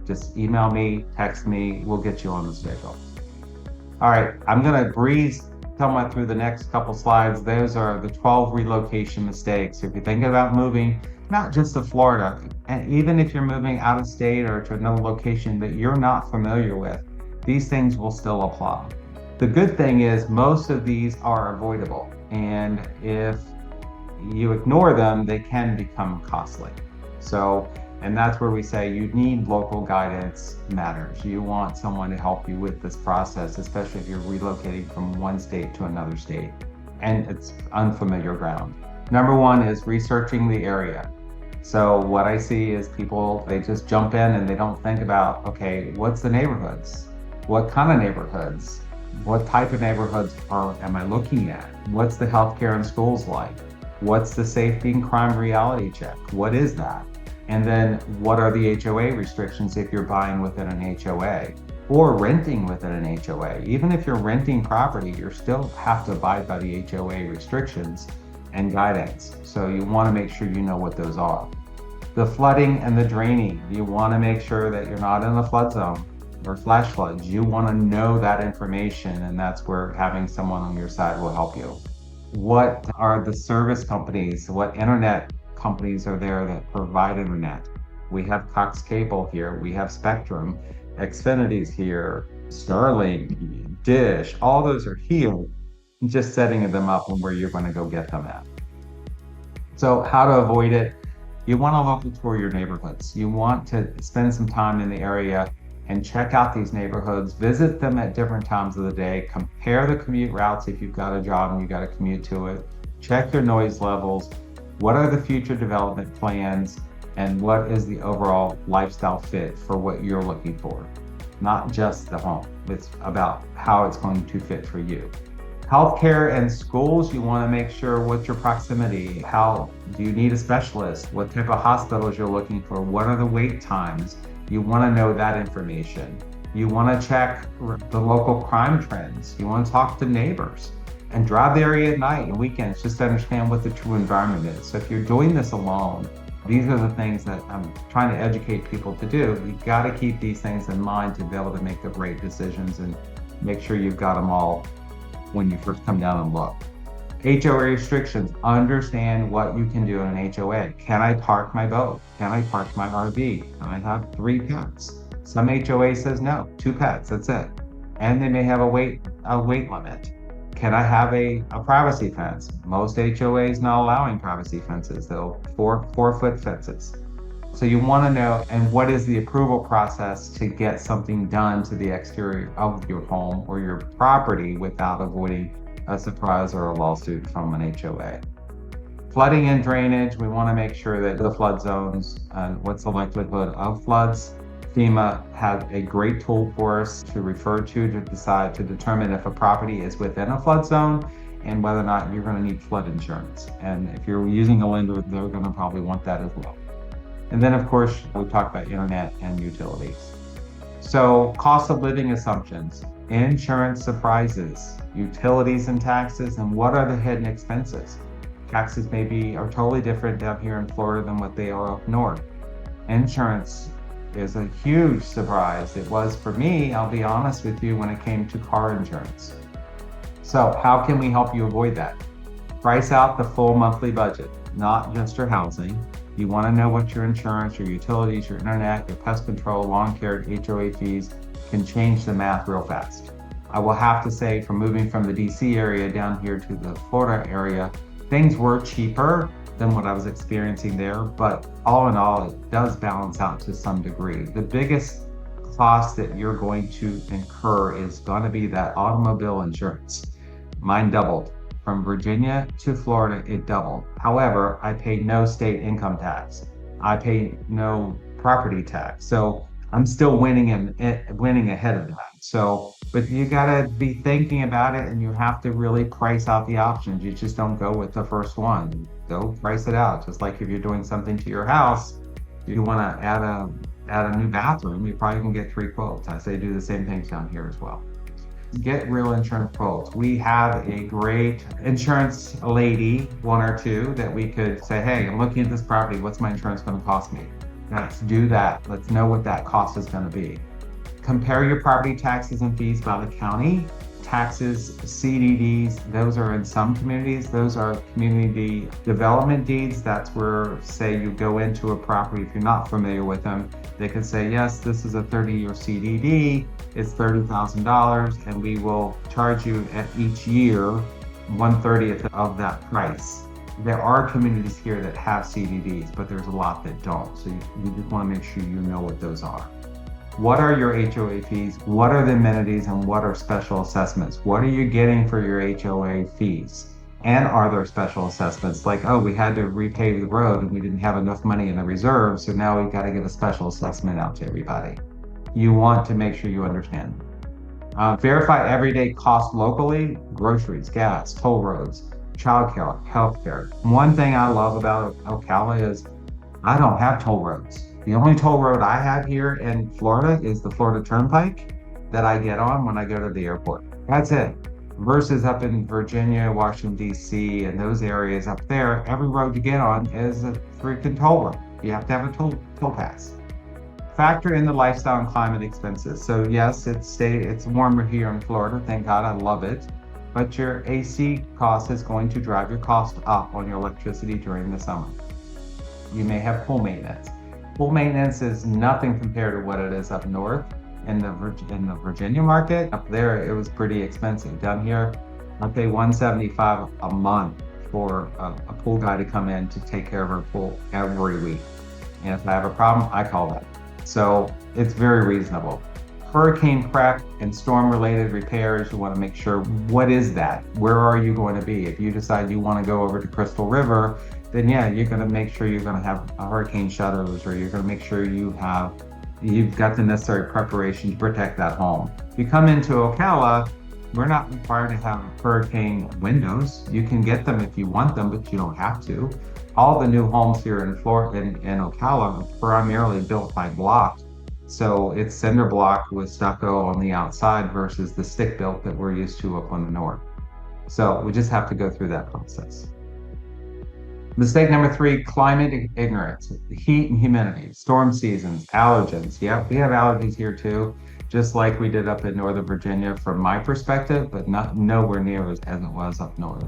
just email me, text me, we'll get you on the schedule. All right, I'm gonna breeze somewhat through the next couple slides. Those are the 12 relocation mistakes. If you're thinking about moving, not just to Florida, and even if you're moving out of state or to another location that you're not familiar with, these things will still apply. The good thing is most of these are avoidable. And if you ignore them, they can become costly. So, and that's where we say you need local guidance matters. You want someone to help you with this process, especially if you're relocating from one state to another state and it's unfamiliar ground. Number one is researching the area. So what I see is people, they just jump in and they don't think about, okay, what's the neighborhoods? What kind of neighborhoods? What type of neighborhoods am I looking at? What's the healthcare and schools like? What's the safety and crime reality check? What is that? And then what are the HOA restrictions if you're buying within an HOA or renting within an HOA? Even if you're renting property, you still have to abide by the HOA restrictions and guidance. So you want to make sure you know what those are. The flooding and the draining, you want to make sure that you're not in the flood zone or flash floods. You want to know that information, and that's where having someone on your side will help you. What are the service companies? What internet companies are there that provide internet? We have Cox Cable here, we have Spectrum, Xfinity's here, Starlink, Dish, all those are here. Just setting them up and where you're going to go get them at. So how to avoid it? You want to local tour your neighborhoods. You want to spend some time in the area and check out these neighborhoods, visit them at different times of the day, compare the commute routes if you've got a job and you got to commute to it, check your noise levels, what are the future development plans, and what is the overall lifestyle fit for what you're looking for. Not just the home, it's about how it's going to fit for you. Healthcare and schools, you want to make sure what's your proximity, how do you need a specialist, what type of hospitals you're looking for, what are the wait times. You want to know that information. You want to check the local crime trends. You want to talk to neighbors. and drive the area at night and weekends just to understand what the true environment is. So if you're doing this alone, these are the things that I'm trying to educate people to do. You've got to keep these things in mind to be able to make the right decisions and make sure you've got them all when you first come down and look. HOA restrictions, understand what you can do in an HOA. Can I park my boat? Can I park my RV? Can I have 3 pets? Some HOA says no, 2 pets, that's it. And they may have a weight limit. Can I have a privacy fence? Most HOAs not allowing privacy fences, though, 4-foot fences. So you want to know, and what is the approval process to get something done to the exterior of your home or your property without avoiding a surprise or a lawsuit from an HOA. Flooding and drainage, we want to make sure that the flood zones and what's the likelihood of floods. FEMA has a great tool for us to refer to determine if a property is within a flood zone and whether or not you're going to need flood insurance. And if you're using a lender, they're going to probably want that as well. And then, of course, we talked about internet and utilities. So cost of living assumptions, insurance surprises, utilities and taxes, and what are the hidden expenses? Taxes are totally different down here in Florida than what they are up north. Insurance is a huge surprise. It was for me, I'll be honest with you, when it came to car insurance. So how can we help you avoid that? Price out the full monthly budget, not just your housing. You want to know what your insurance, your utilities, your internet, your pest control, lawn care, HOA fees can change the math real fast. I will have to say, from moving from the DC area down here to the Florida area, things were cheaper than what I was experiencing there, but all in all, it does balance out to some degree. The biggest cost that you're going to incur is going to be that automobile insurance. Mine doubled. From Virginia to Florida, it doubled. However, I pay no state income tax. I pay no property tax. So I'm still winning ahead of that. So, but you gotta be thinking about it, and you have to really price out the options. You just don't go with the first one. Go price it out. Just like if you're doing something to your house, you wanna add a new bathroom, you probably can get 3 quotes. I say do the same things down here as well. Get real insurance quotes. We have a great insurance lady, 1 or 2, that we could say, hey, I'm looking at this property. What's my insurance going to cost me? Let's do that. Let's know what that cost is going to be. Compare your property taxes and fees by the county. Taxes, CDDs, those are in some communities. Those are community development deeds. That's where, say, you go into a property, if you're not familiar with them, they could say, yes, this is a 30-year CDD. It's $30,000, and we will charge you at each year 1/30 of that price. There are communities here that have CDDs, but there's a lot that don't. So you just want to make sure you know what those are. What are your HOA fees? What are the amenities, and what are special assessments? What are you getting for your HOA fees? And are there special assessments like, oh, we had to repave the road and we didn't have enough money in the reserve, so now we've got to give a special assessment out to everybody. You want to make sure you understand. Verify everyday costs locally: groceries, gas, toll roads, childcare, healthcare. One thing I love about Ocala is I don't have toll roads. The only toll road I have here in Florida is the Florida Turnpike that I get on when I go to the airport. That's it. Versus up in Virginia, Washington, DC, and those areas up there, every road you get on is a freaking toll road. You have to have a toll pass. Factor in the lifestyle and climate expenses. So yes, it's warmer here in Florida. Thank God, I love it. But your AC cost is going to drive your cost up on your electricity during the summer. You may have pool maintenance. Pool maintenance is nothing compared to what it is up north in the Virginia market. Up there, it was pretty expensive. Down here, I pay $175 a month for a pool guy to come in to take care of our pool every week. And if I have a problem, I call them. So it's very reasonable. Hurricane prep and storm-related repairs, you want to make sure, what is that? Where are you going to be? If you decide you want to go over to Crystal River, then yeah, you're going to make sure you're going to have hurricane shutters, or you're going to make sure you've got the necessary preparation to protect that home. If you come into Ocala, we're not required to have hurricane windows. You can get them if you want them, but you don't have to. All the new homes here in Florida, in Ocala, are primarily built by block. So it's cinder block with stucco on the outside versus the stick built that we're used to up on the north. So we just have to go through that process. Mistake number 3, climate ignorance, heat and humidity, storm seasons, allergens. Yep, we have allergies here too, just like we did up in Northern Virginia from my perspective, but not nowhere near as it was up north.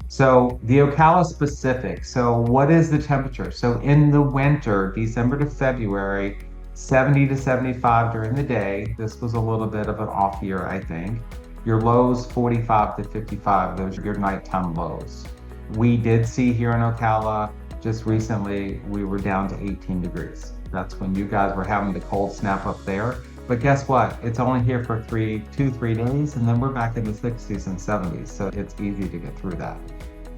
So the Ocala specific. So what is the temperature? So in the winter, December to February, 70 to 75 during the day. This was a little bit of an off year, I think. Your lows 45 to 55, those are your nighttime lows. We did see here in Ocala, just recently, we were down to 18 degrees. That's when you guys were having the cold snap up there. But guess what? It's only here for 3 days, and then we're back in the 60s and 70s. So it's easy to get through that.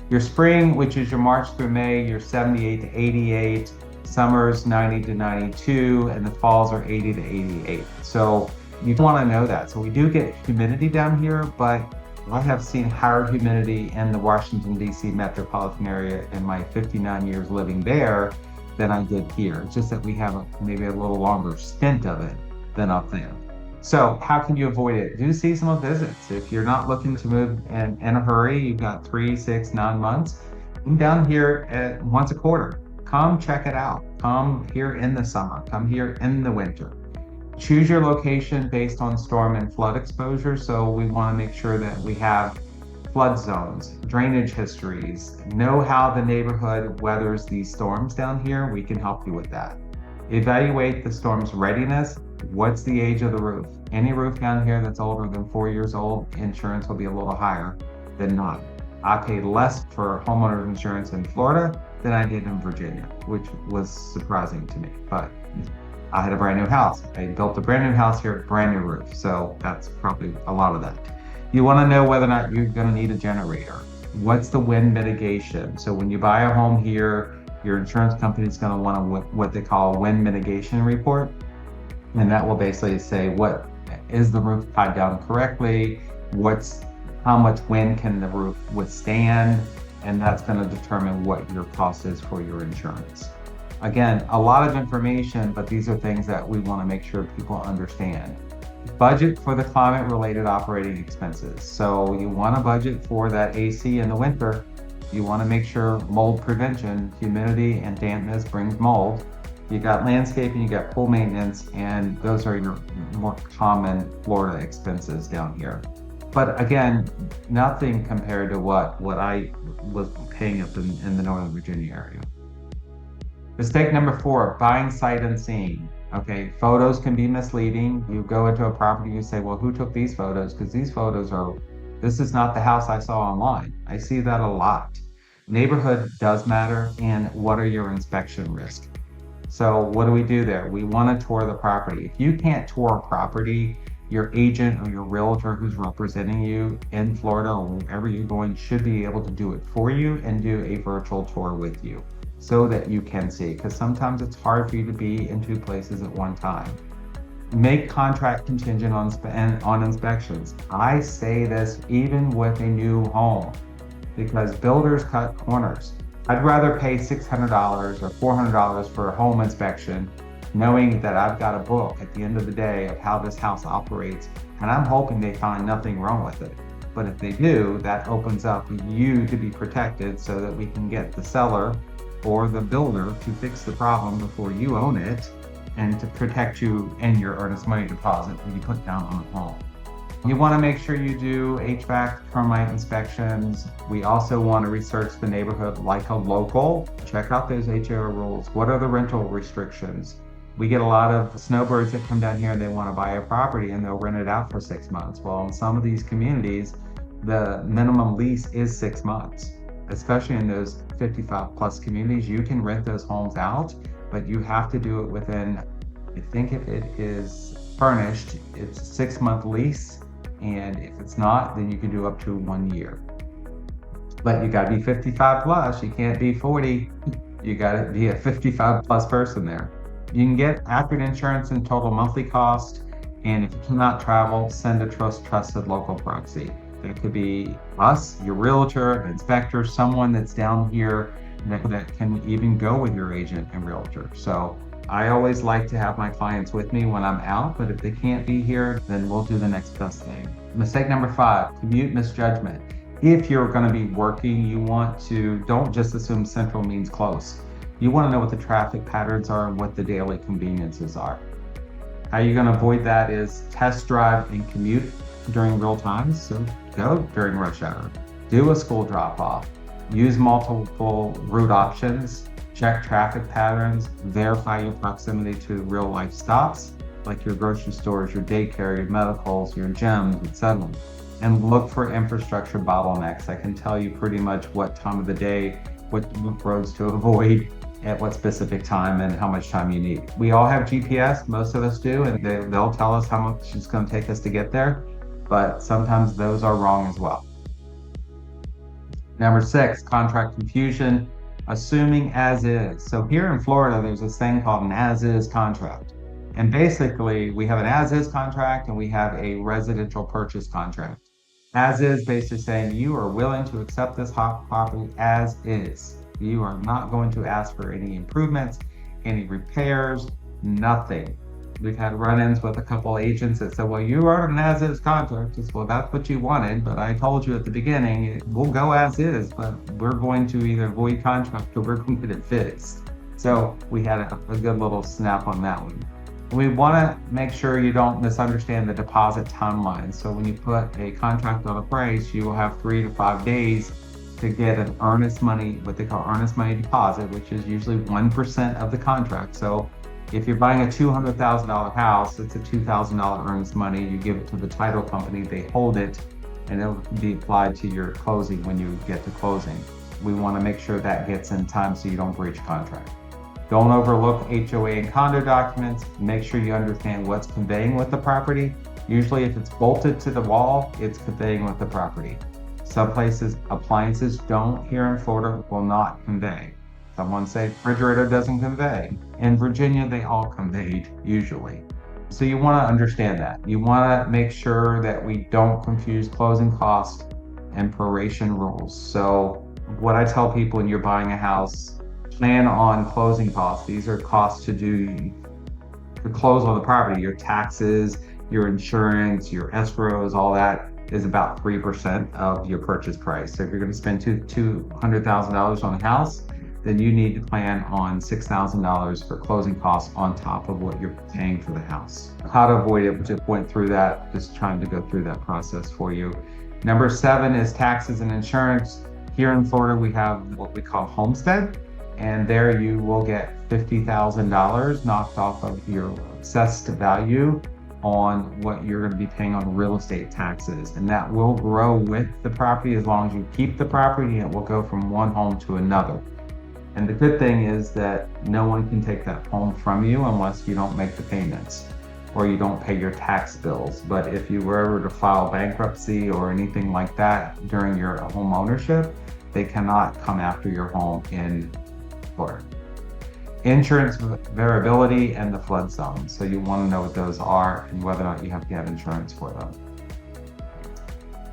Your spring, which is your March through May, you're 78 to 88. Summers 90 to 92, and the falls are 80 to 88. So you want to know that. So we do get humidity down here, but I have seen higher humidity in the Washington, D.C. metropolitan area in my 59 years living there than I did here. It's just that we have maybe a little longer stint of it than up there. So how can you avoid it? Do seasonal visits. If you're not looking to move in a hurry, you've got 3, 6, 9 months, come down here once a quarter. Come check it out. Come here in the summer. Come here in the winter. Choose your location based on storm and flood exposure. So we want to make sure that we have flood zones, drainage histories, know how the neighborhood weathers these storms down here. We can help you with that. Evaluate the storm's readiness. What's the age of the roof? Any roof down here that's older than 4 years old, insurance will be a little higher than not. I paid less for homeowners insurance in Florida than I did in Virginia, which was surprising to me, but I had a brand new house. I built a brand new house here, brand new roof. So that's probably a lot of that. You want to know whether or not you're going to need a generator. What's the wind mitigation? So when you buy a home here, your insurance company is going to want what they call a wind mitigation report. And that will basically say, what is the roof tied down correctly? How much wind can the roof withstand? And that's going to determine what your cost is for your insurance. Again, a lot of information, but these are things that we want to make sure people understand. Budget for the climate-related operating expenses. So you want to budget for that AC in the winter. You want to make sure mold prevention, humidity and dampness brings mold. You got landscaping, you got pool maintenance, and those are your more common Florida expenses down here. But again, nothing compared to what I was paying up in the Northern Virginia area. Mistake number 4, buying sight unseen. Okay, photos can be misleading. You go into a property, you say, well, who took these photos? Because this is not the house I saw online. I see that a lot. Neighborhood does matter, and what are your inspection risks? So what do we do there? We want to tour the property. If you can't tour a property, your agent or your realtor who's representing you in Florida or wherever you're going should be able to do it for you and do a virtual tour with you so that you can see, because sometimes it's hard for you to be in 2 places at one time. Make contract contingent on inspections. I say this even with a new home because builders cut corners. I'd rather pay $600 or $400 for a home inspection knowing that I've got a book at the end of the day of how this house operates, and I'm hoping they find nothing wrong with it. But if they do, that opens up you to be protected so that we can get the seller or the builder to fix the problem before you own it and to protect you and your earnest money deposit that you put down on a home. You want to make sure you do HVAC termite inspections. We also want to research the neighborhood like a local. Check out those HOA rules. What are the rental restrictions? We get a lot of snowbirds that come down here and they want to buy a property and they'll rent it out for 6 months. Well, in some of these communities, the minimum lease is 6 months, especially in those 55 plus communities. You can rent those homes out, but you have to do it within, I think if it is furnished, it's a 6-month lease. And if it's not, then you can do up to 1 year. But you gotta be 55 plus, you can't be 40. You gotta be a 55 plus person there. You can get accurate insurance and total monthly cost. And if you cannot travel, send a trusted local proxy. That could be us, your realtor, an inspector, someone that's down here that can even go with your agent and realtor. So I always like to have my clients with me when I'm out, but if they can't be here, then we'll do the next best thing. Mistake number 5, commute misjudgment. If you're going to be working, don't just assume central means close. You want to know what the traffic patterns are and what the daily conveniences are. How you're going to avoid that is test drive and commute during real time. So go during rush hour, do a school drop off, use multiple route options, check traffic patterns, verify your proximity to real life stops, like your grocery stores, your daycare, your medicals, your gyms, etc. And look for infrastructure bottlenecks. I can tell you pretty much what time of the day, what roads to avoid, at what specific time, and how much time you need. We all have GPS, most of us do, and they'll tell us how much it's going to take us to get there, but sometimes those are wrong as well. Number 6, contract confusion, assuming as is. So here in Florida, there's this thing called an as is contract. And basically, we have an as is contract and we have a residential purchase contract. As is basically saying you are willing to accept this property as is. You are not going to ask for any improvements, any repairs, nothing. We've had run-ins with a couple agents that said, well, you are an as-is contract. It's, well, that's what you wanted, but I told you at the beginning, we'll go as is, but we're going to either void contract or we're going to get it fixed. So we had a good little snap on that one. We want to make sure you don't misunderstand the deposit timeline. So when you put a contract on a price, you will have 3 to 5 days to get an earnest money, what they call earnest money deposit, which is usually 1% of the contract. So if you're buying a $200,000 house, it's a $2,000 earnest money. You give it to the title company, they hold it, and it'll be applied to your closing when you get to closing. We want to make sure that gets in time so you don't breach contract. Don't overlook HOA and condo documents. Make sure you understand what's conveying with the property. Usually if it's bolted to the wall, it's conveying with the property. Some places, appliances don't here in Florida will not convey. Someone say refrigerator doesn't convey. In Virginia, they all conveyed usually. So you want to understand that. You want to make sure that we don't confuse closing costs and proration rules. So what I tell people when you're buying a house, plan on closing costs. These are costs to close on the property. Your taxes, your insurance, your escrows, all that is about 3% of your purchase price. So if you're going to spend $200,000 on a house, then you need to plan on $6,000 for closing costs on top of what you're paying for the house. How to avoid it, we just went through that, just trying to go through that process for you. Number 7 is taxes and insurance. Here in Florida, we have what we call homestead, and there you will get $50,000 knocked off of your assessed value on what you're going to be paying on real estate taxes. And that will grow with the property as long as you keep the property, and it will go from one home to another. And the good thing is that no one can take that home from you unless you don't make the payments or you don't pay your tax bills. But if you were ever to file bankruptcy or anything like that during your home ownership, they cannot come after your home in Florida. Insurance variability and the flood zone. So you want to know what those are and whether or not you have to have insurance for them.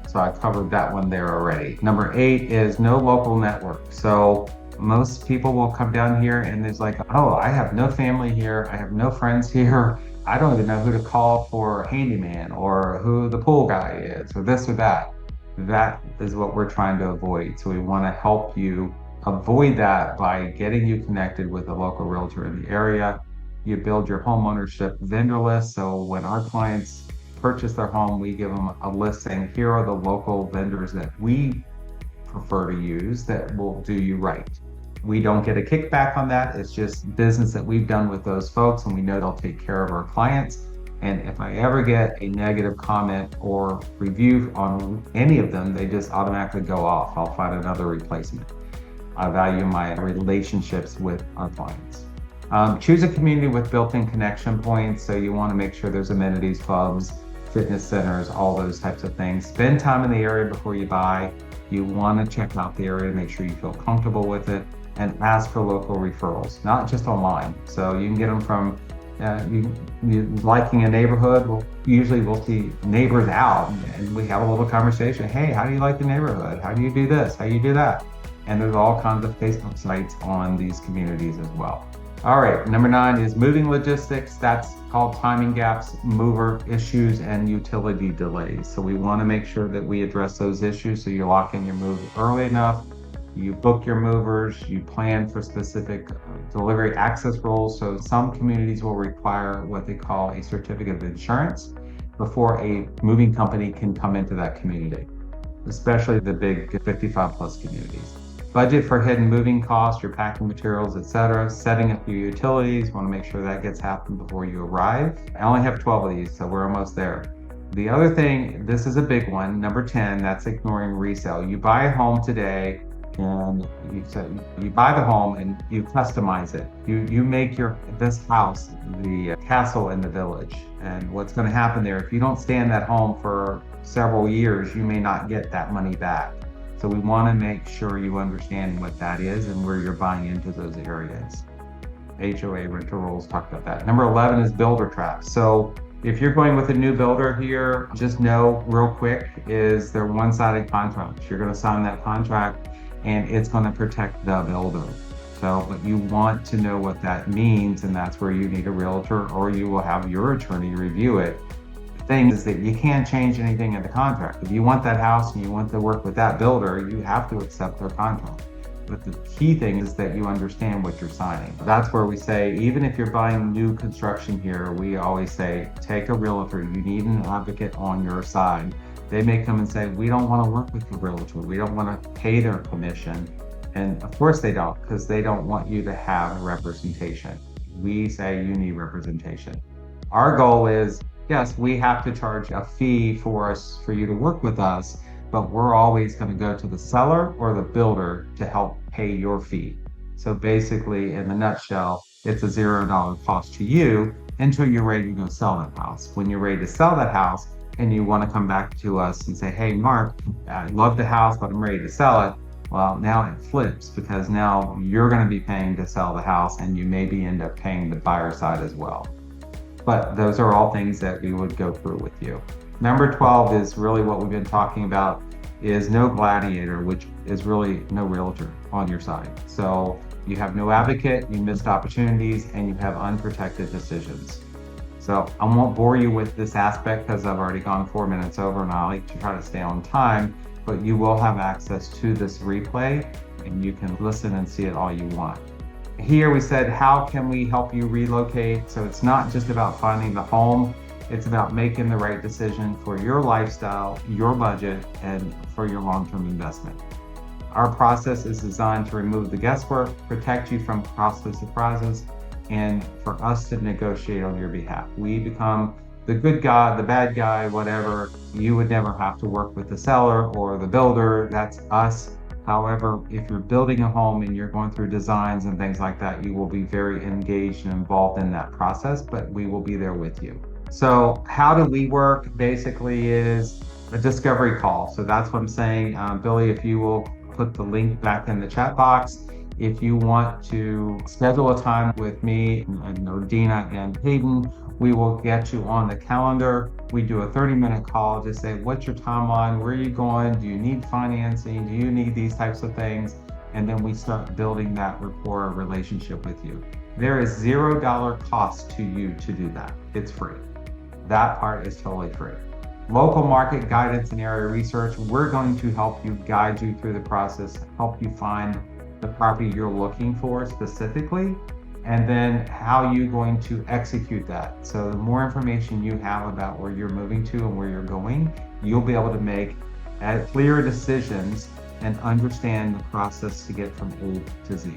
So I covered that one there already. Number 8 is no local network. So most people will come down here and there's like, oh, I have no family here. I have no friends here. I don't even know who to call for a handyman or who the pool guy is or this or that. That is what we're trying to avoid. So we want to help you avoid that by getting you connected with a local realtor in the area. You build your home ownership vendor list. So when our clients purchase their home, we give them a list saying, here are the local vendors that we prefer to use that will do you right. We don't get a kickback on that. It's just business that we've done with those folks, and we know they'll take care of our clients. And if I ever get a negative comment or review on any of them, they just automatically go off. I'll find another replacement. I value my relationships with our clients. Choose a community with built-in connection points. So you want to make sure there's amenities, clubs, fitness centers, all those types of things. Spend time in the area before you buy. You want to check out the area to make sure you feel comfortable with it, and ask for local referrals, not just online. So you can get them from you liking a neighborhood. We'll see neighbors out and we have a little conversation. Hey, how do you like the neighborhood? How do you do this? How do you do that? And there's all kinds of Facebook sites on these communities as well. All right, number 9 is moving logistics. That's called timing gaps, mover issues, and utility delays. So we want to make sure that we address those issues so you lock in your move early enough. You book your movers, you plan for specific delivery access rules. So some communities will require what they call a certificate of insurance before a moving company can come into that community, especially the big 55 plus communities. Budget for hidden moving costs, your packing materials, etc. Setting up your utilities, want to make sure that gets happened before you arrive. I only have 12 of these, so we're almost there. The other thing, this is a big one, number 10, that's ignoring resale. You buy a home today and you buy the home and you customize it. You make this house the castle in the village. And what's going to happen there, if you don't stay in that home for several years, you may not get that money back. So we want to make sure you understand what that is and where you're buying into those areas. HOA rental rules talk about that. Number 11 is builder traps. So if you're going with a new builder here, just know real quick is they're one-sided contracts. You're going to sign that contract and it's going to protect the builder. So, but you want to know what that means, and that's where you need a realtor or you will have your attorney review it. The thing is that you can't change anything in the contract. If you want that house and you want to work with that builder, you have to accept their contract. But the key thing is that you understand what you're signing. That's where we say, even if you're buying new construction here, we always say, take a realtor. You need an advocate on your side. They may come and say, we don't want to work with the realtor. We don't want to pay their commission. And of course they don't, because they don't want you to have representation. We say you need representation. Our goal is, yes, we have to charge a fee for you to work with us, but we're always going to go to the seller or the builder to help pay your fee. So basically, in a nutshell, it's a $0 cost to you until you're ready to go sell that house. When you're ready to sell that house and you want to come back to us and say, hey, Mark, I love the house, but I'm ready to sell it. Well, now it flips, because now you're going to be paying to sell the house and you maybe end up paying the buyer side as well. But those are all things that we would go through with you. Number 12 is really what we've been talking about, is no gladiator, which is really no realtor on your side. So you have no advocate, you missed opportunities, and you have unprotected decisions. So I won't bore you with this aspect because I've already gone 4 minutes over and I like to try to stay on time, but you will have access to this replay and you can listen and see it all you want. Here we said, how can we help you relocate? So it's not just about finding the home, it's about making the right decision for your lifestyle, your budget, and for your long-term investment. Our process is designed to remove the guesswork, protect you from costly surprises, and for us to negotiate on your behalf. We become the good guy, the bad guy, whatever. You would never have to work with the seller or the builder. That's us. However, if you're building a home and you're going through designs and things like that, you will be very engaged and involved in that process, but we will be there with you. So how do we work? Basically is a discovery call. So that's what I'm saying. Billy, if you will put the link back in the chat box. If you want to schedule a time with me and Dina and Hayden, we will get you on the calendar. We do a 30-minute call to say, what's your timeline? Where are you going? Do you need financing? Do you need these types of things? And then we start building that rapport relationship with you. There is $0 cost to you to do that. It's free. That part is totally free. Local market guidance and area research. We're going to help you, guide you through the process, help you find the property you're looking for specifically, and then how you're going to execute that. So the more information you have about where you're moving to and where you're going, you'll be able to make clear decisions and understand the process to get from A to Z.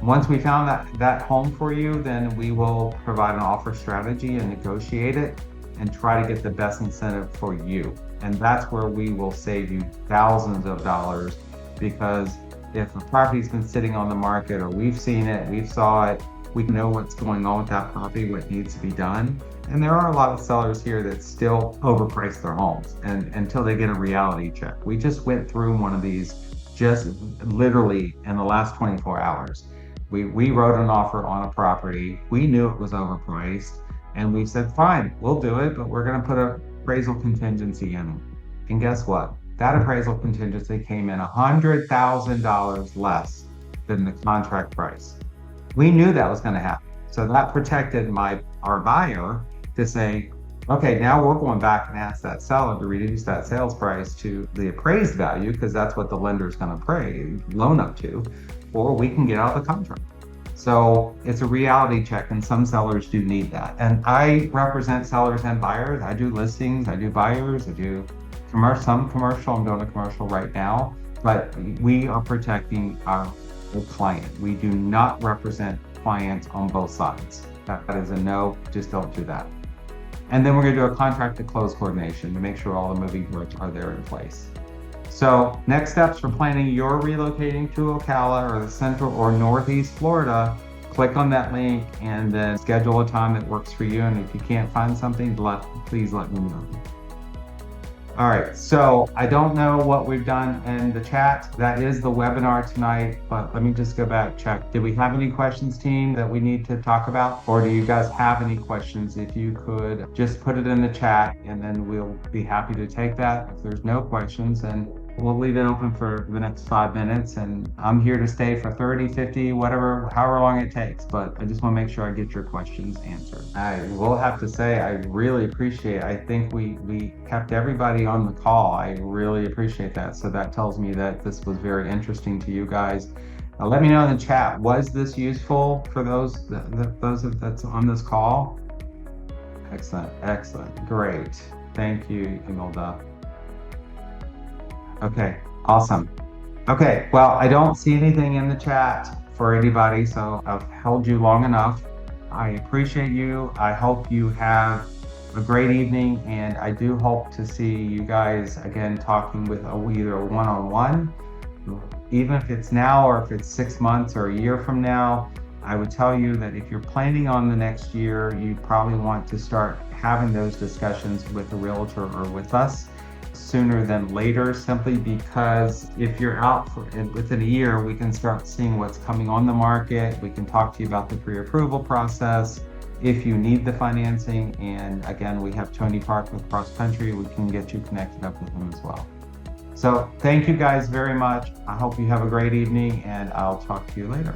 Once we found that home for you, then we will provide an offer strategy and negotiate it and try to get the best incentive for you. And that's where we will save you thousands of dollars, because if a property's been sitting on the market or we've seen it, we've saw it, we know what's going on with that property, what needs to be done. And there are a lot of sellers here that still overprice their homes and until they get a reality check. We just went through one of these just literally in the last 24 hours. We wrote an offer on a property. We knew it was overpriced and we said, fine, we'll do it, but we're gonna put an appraisal contingency in it. And guess what? That appraisal contingency came in $100,000 less than the contract price. We knew that was going to happen. So that protected our buyer to say, okay, now we're going back and ask that seller to reduce that sales price to the appraised value, because that's what the lender is going to loan up to, or we can get out of the contract. So it's a reality check, and some sellers do need that. And I represent sellers and buyers. I do listings, I do buyers, I do some commercial. I'm doing a commercial right now, but we are protecting our client. We do not represent clients on both sides. That is a no, just don't do that. And then we're going to do a contract to close coordination to make sure all the moving parts are there in place. So next steps for planning your relocating to Ocala or the Central or Northeast Florida, click on that link and then schedule a time that works for you. And if you can't find something, please let me know. All right, so I don't know what we've done in the chat. That is the webinar tonight, but let me just go back, check. Did we have any questions, team, that we need to talk about? Or do you guys have any questions? If you could just put it in the chat and then we'll be happy to take that. If there's no questions, then we'll leave it open for the next 5 minutes, and I'm here to stay for 30, 50, whatever, however long it takes, but I just want to make sure I get your questions answered. I will have to say, I really appreciate, I think we kept everybody on the call. I really appreciate that. So that tells me that this was very interesting to you guys. Let me know in the chat, was this useful for those that's on this call? Excellent, great. Thank you, Imelda. Okay, awesome. Okay, well, I don't see anything in the chat for anybody, so I've held you long enough. I appreciate you. I hope you have a great evening, and I do hope to see you guys again talking with either a one-on-one, even if it's now or if it's 6 months or a year from now. I would tell you that if you're planning on the next year, you probably want to start having those discussions with a realtor or with us sooner than later, simply because if you're out within a year, we can start seeing what's coming on the market. We can talk to you about the pre-approval process if you need the financing. And again, we have Tony Park with Cross Country. We can get you connected up with them as well. So thank you guys very much. I hope you have a great evening, and I'll talk to you later.